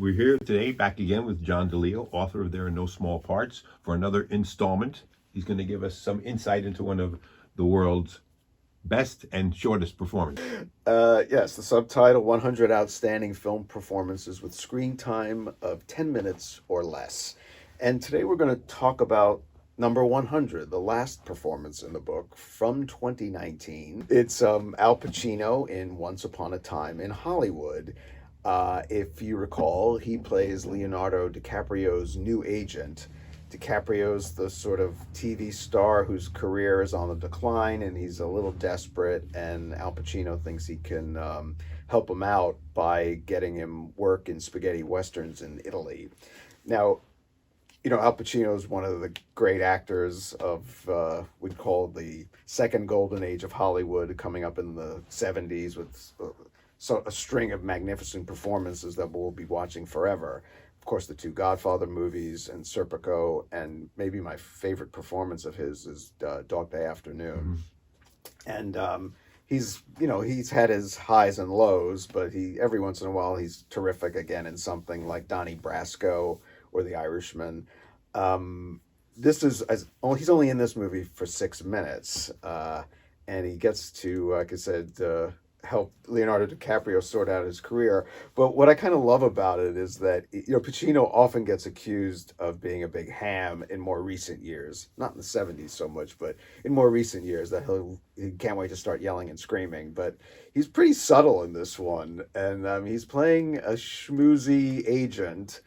We're here today, back again with John DiLeo, author of There Are No Small Parts, for another installment. He's going to give us some insight into one of the world's best and shortest performances. Yes, the subtitle 100 Outstanding Film Performances with Screen Time of 10 Minutes or Less. And today we're going to talk about number 100, the last performance in the book from 2019. It's Al Pacino in Once Upon a Time in Hollywood. If you recall, he plays Leonardo DiCaprio's new agent. DiCaprio's the sort of TV star whose career is on the decline, and he's a little desperate, and Al Pacino thinks he can help him out by getting him work in spaghetti westerns in Italy. Now, Al Pacino is one of the great actors of, we'd call the second golden age of Hollywood, coming up in the 70s with a string of magnificent performances that we'll be watching forever. Of course, the two Godfather movies and Serpico, and maybe my favorite performance of his is Dog Day Afternoon. Mm-hmm. And he's had his highs and lows, but every once in a while he's terrific again in something like Donnie Brasco or The Irishman. He's only in this movie for 6 minutes, and he gets to, like I said, help Leonardo DiCaprio sort out his career. But what I kind of love about it is that, Pacino often gets accused of being a big ham in more recent years. Not in the 70s so much, but in more recent years, that he can't wait to start yelling and screaming. But he's pretty subtle in this one. And he's playing a schmoozy agent,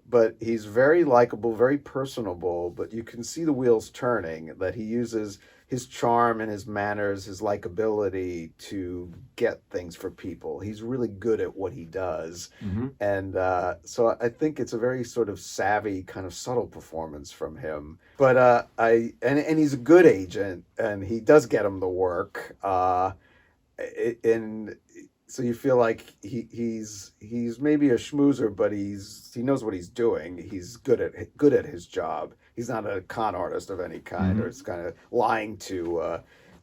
but he's very likable, very personable, but you can see the wheels turning, that he uses his charm and his manners, his likability to get things for people. He's really good at what he does. Mm-hmm. And so I think it's a very sort of savvy, kind of subtle performance from him. But and he's a good agent, and he does get him the work. And so you feel like he's maybe a schmoozer, but he knows what he's doing. He's good at his job. He's not a con artist of any kind, mm-hmm. or it's kind of lying to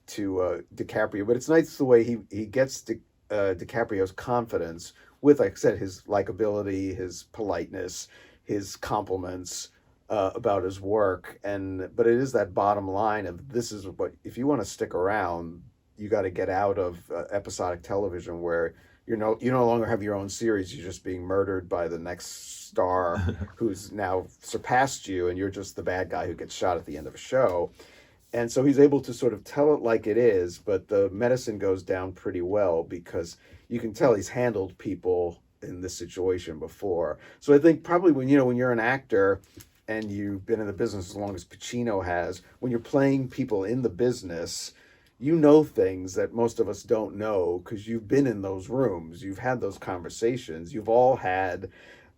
DiCaprio. But it's nice the way he gets DiCaprio's confidence with, like I said, his likability, his politeness, his compliments about his work. But it is that bottom line of, this is what, if you want to stick around, you got to get out of episodic television where you no longer have your own series. You're just being murdered by the next star who's now surpassed you, and you're just the bad guy who gets shot at the end of a show. And so he's able to sort of tell it like it is, but the medicine goes down pretty well, because you can tell he's handled people in this situation before. So I think probably when you're an actor and you've been in the business as long as Pacino has, when you're playing people in the business, you know things that most of us don't know, because you've been in those rooms, you've had those conversations, you've all had,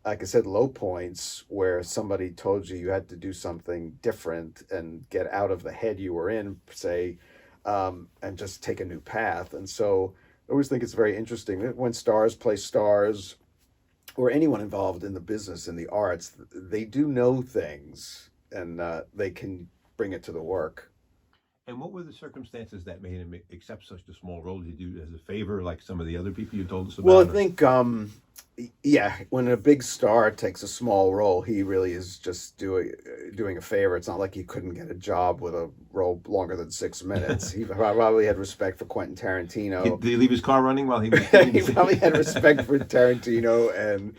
like I said, low points where somebody told you had to do something different and get out of the head you were in, say, and just take a new path. And so I always think it's very interesting when stars play stars, or anyone involved in the business, in the arts, they do know things, and they can bring it to the work. And what were the circumstances that made him accept such a small role? Did you do it as a favor, like some of the other people you told us about? Well, I think, when a big star takes a small role, he really is just doing a favor. It's not like he couldn't get a job with a role longer than 6 minutes. He probably had respect for Quentin Tarantino. Did he leave his car running while he was He probably had respect for Tarantino,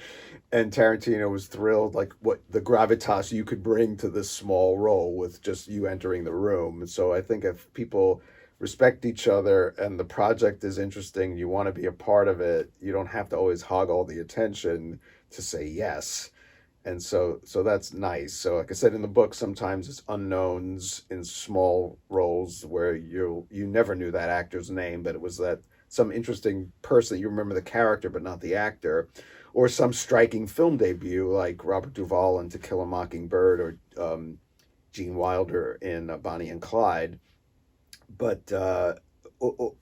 and Tarantino was thrilled, like, what the gravitas you could bring to this small role with just you entering the room. And so I think if people respect each other and the project is interesting, you want to be a part of it, you don't have to always hog all the attention to say yes. And so that's nice. So like I said, in the book, sometimes it's unknowns in small roles where you never knew that actor's name, but it was that some interesting person. You remember the character, but not the actor. Or some striking film debut like Robert Duvall in To Kill a Mockingbird, or Gene Wilder in Bonnie and Clyde. But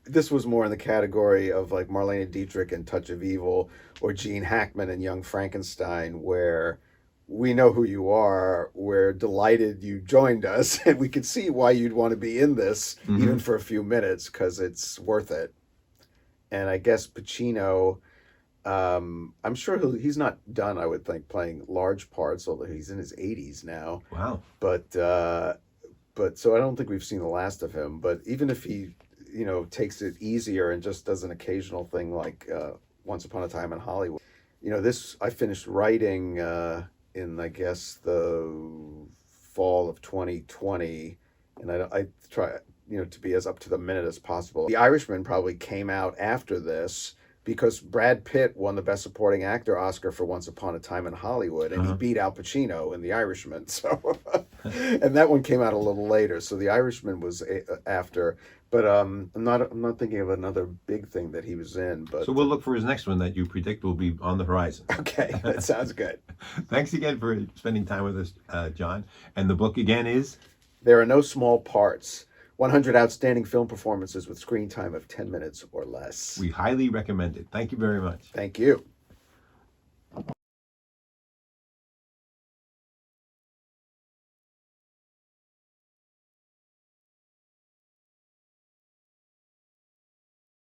this was more in the category of like Marlene Dietrich in Touch of Evil, or Gene Hackman in Young Frankenstein, where we know who you are, we're delighted you joined us, and we can see why you'd want to be in this, mm-hmm. even for a few minutes, because it's worth it. And I guess Pacino I'm sure he's not done, I would think, playing large parts, although he's in his 80s now. Wow. But so I don't think we've seen the last of him. But even if he, takes it easier and just does an occasional thing like Once Upon a Time in Hollywood, this I finished writing in, I guess, the fall of 2020, and I try, to be as up to the minute as possible. The Irishman probably came out after this because Brad Pitt won the Best Supporting Actor Oscar for Once Upon a Time in Hollywood, and he beat Al Pacino in The Irishman. So, and that one came out a little later. So The Irishman was after. But I'm not thinking of another big thing that he was in. But So we'll look for his next one that you predict will be on the horizon. okay, that sounds good. Thanks again for spending time with us, John. And the book again is? There Are No Small Parts. 100 outstanding film performances with screen time of 10 minutes or less. We highly recommend it. Thank you very much. Thank you.